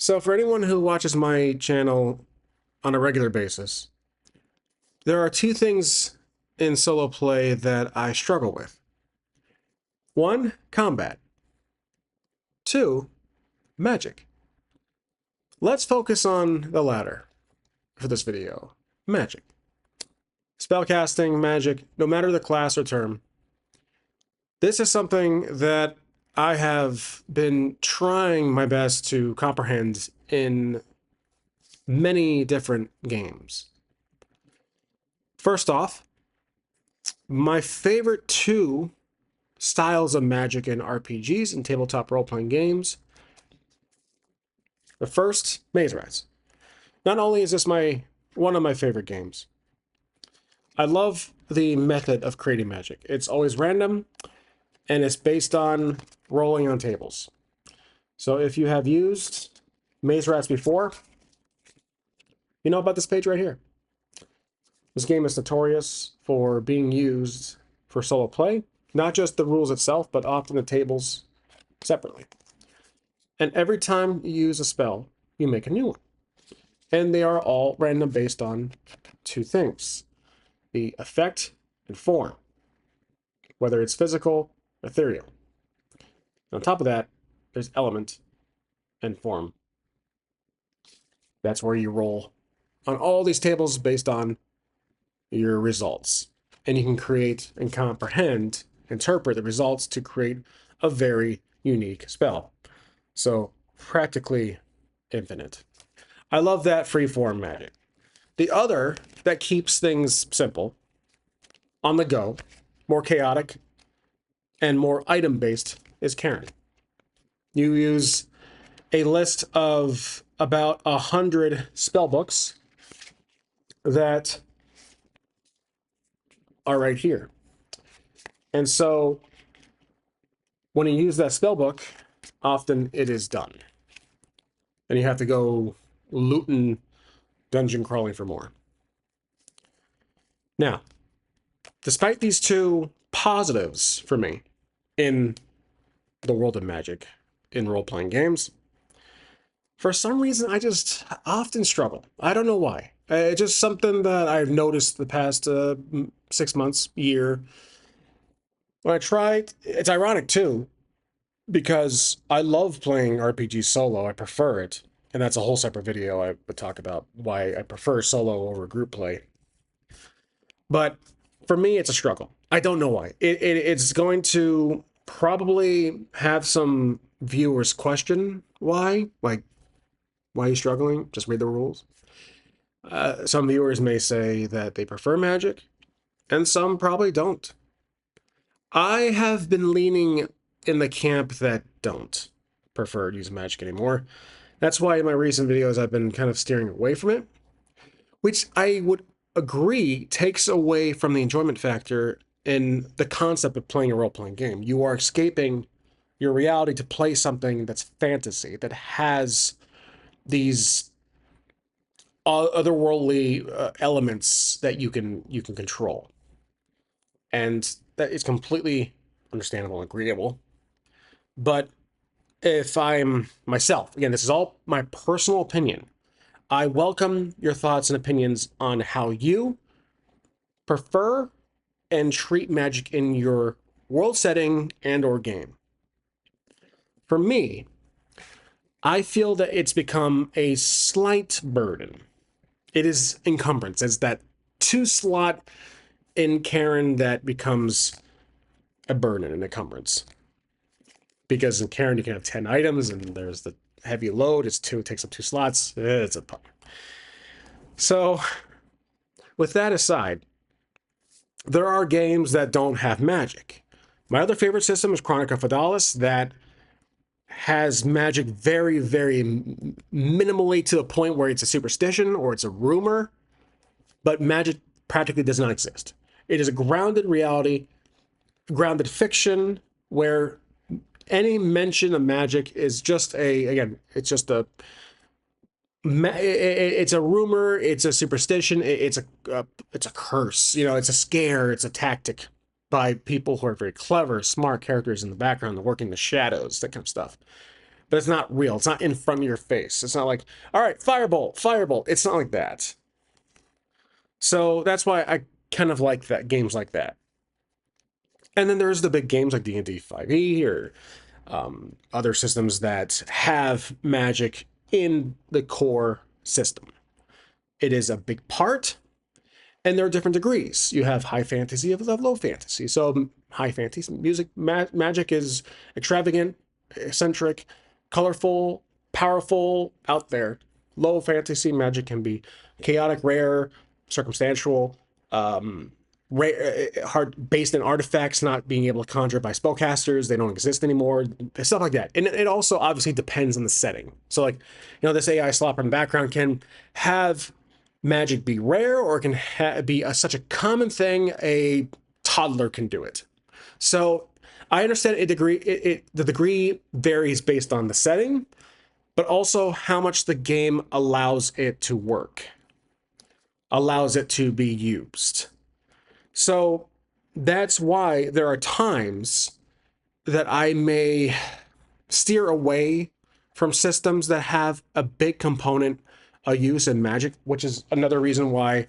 So for anyone who watches my channel on a regular basis, there are two things in solo play that I struggle with. One, combat. Two, magic. Let's focus on the latter for this video. Magic. Spellcasting, magic, no matter the class or term. This is something that I have been trying my best to comprehend in many different games. First off, my favorite two styles of magic in RPGs and tabletop role-playing games. The first, Maze Rats. Not only is this one of my favorite games, I love the method of creating magic. It's always random, and it's based on rolling on tables. So if you have used Maze Rats before, you know about this page right here. This game is notorious for being used for solo play. Not just the rules itself, but often the tables separately. And every time you use a spell, you make a new one. And they are all random based on two things: the effect and form, whether it's physical or ethereal. And on top of that, there's element and form. That's where you roll on all these tables based on your results. And you can create and comprehend, interpret the results to create a very unique spell. So practically infinite. I love that freeform magic. The other that keeps things simple, on the go, more chaotic, and more item-based is Karen. You use a list of about 100 spell books that are right here. And so when you use that spell book, often it is done. And you have to go looting, dungeon crawling for more. Now, despite these two positives for me in the world of magic, in role-playing games, for some reason I just often struggle. I don't know why. It's just something that I've noticed the past 6 months, year. When I tried, it's ironic too, because I love playing RPG solo. I prefer it. And that's a whole separate video. I would talk about why I prefer solo over group play. But for me, it's a struggle. I don't know why. It's going to probably have some viewers question why. Like, why are you struggling? Just read the rules. Some viewers may say that they prefer magic, and some probably don't. I have been leaning in the camp that don't prefer to use magic anymore. That's why in my recent videos I've been kind of steering away from it, which I would agree takes away from the enjoyment factor in the concept of playing a role-playing game. You are escaping your reality to play something that's fantasy, that has these otherworldly elements that you can control, and that is completely understandable and agreeable. But if I'm myself, again, this is all my personal opinion, I welcome your thoughts and opinions on how you prefer and treat magic in your world setting and or game. For me, I feel that it's become a slight burden. It is encumbrance. It's that 2-slot in Karen that becomes a burden, an encumbrance. Because in Karen you can have 10 items, and there's the heavy load. It's 2, it takes up 2 slots. It's a problem. So, with that aside, there are games that don't have magic. My other favorite system is Chronica Fedalis, that has magic very, very minimally, to the point where it's a superstition or it's a rumor, but magic practically does not exist. It is a grounded reality, grounded fiction, where any mention of magic is just it's just it's a rumor, it's a superstition, it's a curse, it's a scare, it's a tactic by people who are very clever, smart characters in the background, that work in the shadows, that kind of stuff. but it's not real. It's not in front of your face. It's not like, all right, firebolt, firebolt. It's not like that. So that's why I kind of like that, games like that. And then there's the big games like D&D 5e or other systems that have magic in the core system. It is a big part, and there are different degrees. You have high fantasy, you have low fantasy. So high fantasy music magic is extravagant, eccentric, colorful, powerful, out there. Low fantasy magic can be chaotic, rare, circumstantial, hard based in artifacts not being able to conjure by spellcasters. They don't exist anymore, stuff like that. And it also obviously depends on the setting. So like, you know, this AI slopper in the background can have magic be rare, or it can be such a common thing a toddler can do it. So I understand the degree varies based on the setting, but also how much the game allows it to work, allows it to be used. So that's why there are times that I may steer away from systems that have a big component of use in magic, which is another reason why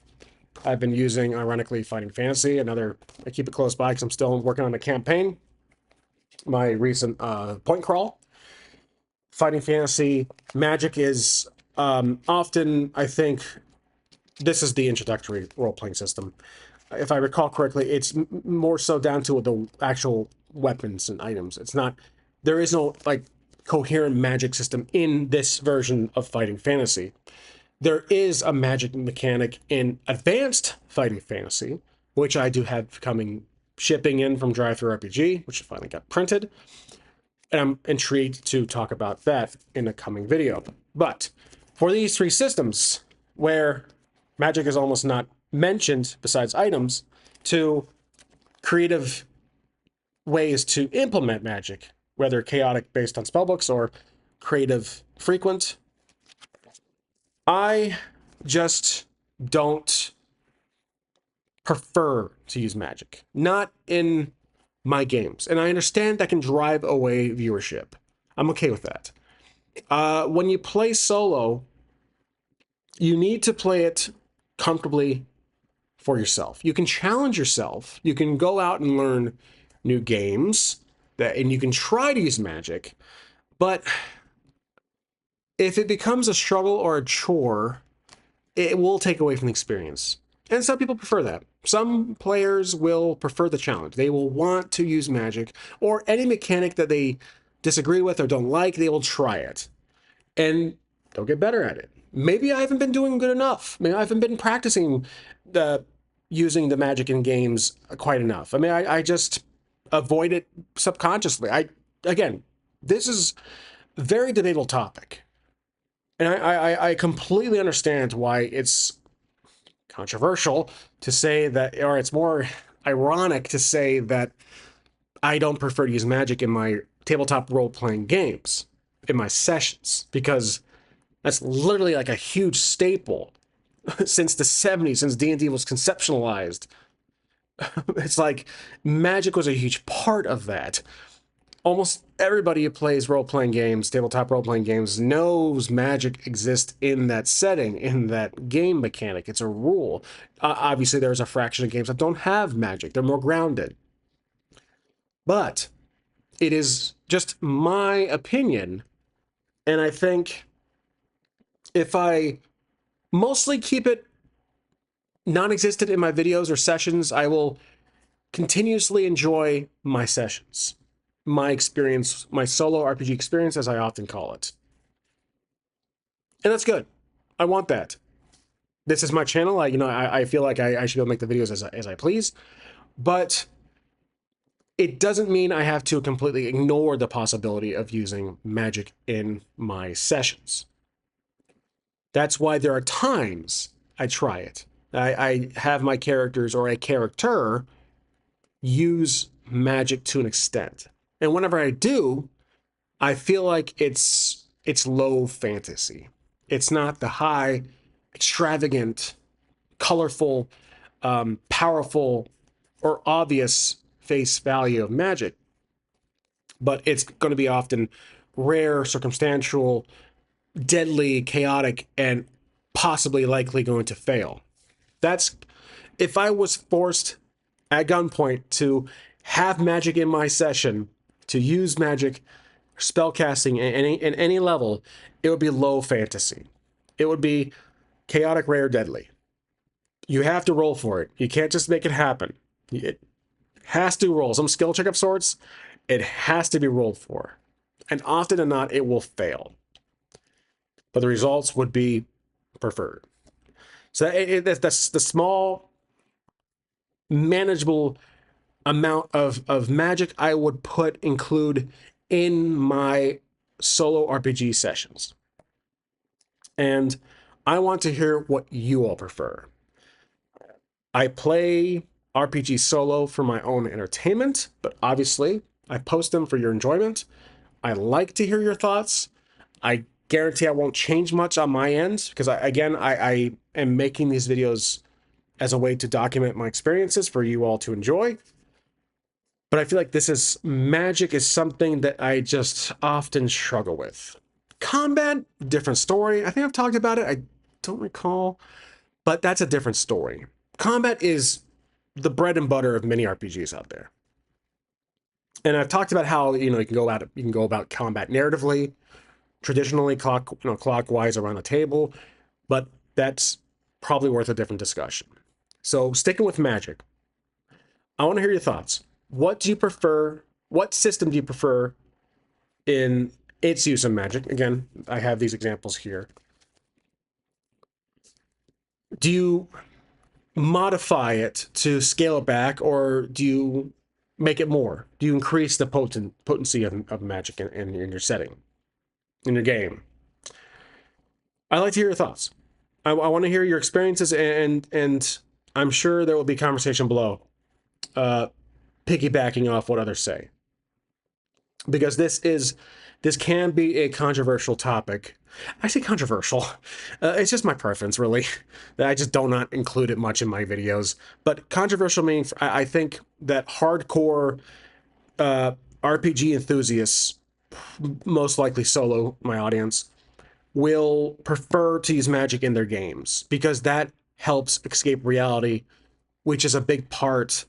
I've been using, ironically, Fighting Fantasy. I keep it close by because I'm still working on a campaign. My recent point crawl. Fighting Fantasy magic is often, I think, this is the introductory role-playing system. If I recall correctly, it's more so down to the actual weapons and items. It's not, there is no like coherent magic system in this version of Fighting Fantasy. There is a magic mechanic in Advanced Fighting Fantasy, which I do have shipping in from DriveThruRPG, which finally got printed. And I'm intrigued to talk about that in a coming video. But for these three systems, where magic is almost not mentioned besides items, to creative ways to implement magic, whether chaotic based on spellbooks or creative frequent, I just don't prefer to use magic. Not in my games. And I understand that can drive away viewership. I'm okay with that. When you play solo, you need to play it comfortably for yourself. You can challenge yourself. You can go out and learn new games, and you can try to use magic. But if it becomes a struggle or a chore, it will take away from the experience. And some people prefer that. Some players will prefer the challenge. They will want to use magic, or any mechanic that they disagree with or don't like, they will try it. And they'll get better at it. Maybe I haven't been doing good enough. Maybe I haven't been practicing using the magic in games quite enough. I mean, I just avoid it subconsciously. Again, this is a very debatable topic. And I completely understand why it's controversial to say that, or it's more ironic to say that I don't prefer to use magic in my tabletop role-playing games, in my sessions, because that's literally like a huge staple since the 70s, since D&D was conceptualized. It's like magic was a huge part of that. Almost everybody who plays role-playing games, tabletop role-playing games, knows magic exists in that setting, in that game mechanic. It's a rule. Obviously, there's a fraction of games that don't have magic. They're more grounded. But it is just my opinion, and I think if I mostly keep it non-existent in my videos or sessions, I will continuously enjoy my sessions. My experience, my solo RPG experience, as I often call it. And that's good. I want that. This is my channel. I feel like I should be able to make the videos as I please. But it doesn't mean I have to completely ignore the possibility of using magic in my sessions. That's why there are times I try it. I have my characters or a character use magic to an extent. And whenever I do, I feel like it's low fantasy. It's not the high, extravagant, colorful, powerful, or obvious face value of magic. But it's going to be often rare, circumstantial, deadly, chaotic, and possibly likely going to fail. That's if I was forced at gunpoint to have magic in my session, to use magic, spellcasting in any level, it would be low fantasy. It would be chaotic, rare, deadly. You have to roll for it. You can't just make it happen. It has to roll. Some skill check of sorts, it has to be rolled for. And often than not, it will fail. But the results would be preferred. So that's the small, manageable amount of magic I would include in my solo RPG sessions. And I want to hear what you all prefer. I play RPG solo for my own entertainment, but obviously I post them for your enjoyment. I like to hear your thoughts. I guarantee I won't change much on my end because I am making these videos as a way to document my experiences for you all to enjoy. But I feel like magic is something that I just often struggle with. Combat, different story. I think I've talked about it. I don't recall, but that's a different story. Combat is the bread and butter of many RPGs out there. And I've talked about how, you can go about combat narratively, traditionally clockwise around a table, but that's probably worth a different discussion. So sticking with magic, I want to hear your thoughts. What do you prefer? What system do you prefer in its use of magic? Again, I have these examples here. Do you modify it to scale it back, or do you make it more? Do you increase the potency of magic in your setting, in your game? I'd like to hear your thoughts. I want to hear your experiences, and I'm sure there will be conversation below, piggybacking off what others say, because this can be a controversial topic. I say controversial. It's just my preference, really. I just do not include it much in my videos. But controversial means I think that hardcore RPG enthusiasts, most likely solo, my audience, will prefer to use magic in their games because that helps escape reality, which is a big part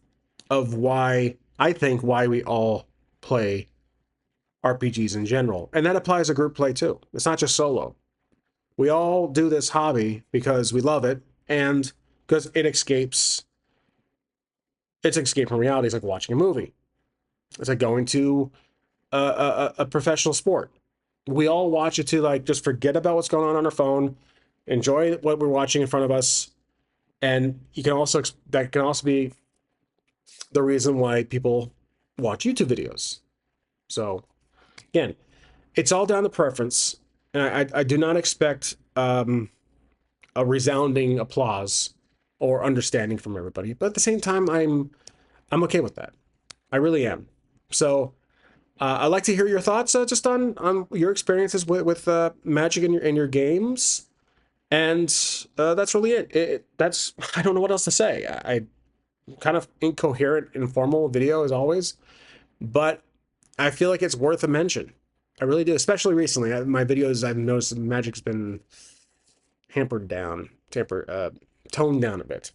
of why we all play RPGs in general. And that applies to group play too. It's not just solo. We all do this hobby because we love it and because it's escape from reality. It's like watching a movie. It's like going to a professional sport. We all watch it to just forget about what's going on our phone, enjoy what we're watching in front of us. And that can also be the reason why people watch YouTube videos. So again, it's all down to preference, and I do not expect a resounding applause or understanding from everybody. But at the same time, I'm okay with that. I really am. So I'd like to hear your thoughts just on your experiences with magic in your games, and that's really it. That's I don't know what else to say. I kind of incoherent, informal video as always, but I feel like it's worth a mention. I really do, especially recently. My videos, I've noticed magic's been toned down a bit,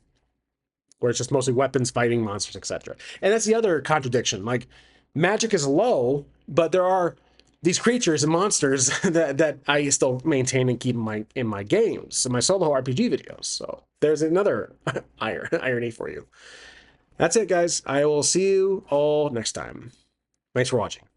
where it's just mostly weapons, fighting monsters, etc. And that's the other contradiction. Like, magic is low, but there are these creatures and monsters that I still maintain and keep in my games, in my solo RPG videos. So there's another irony for you. That's it, guys. I will see you all next time. Thanks for watching.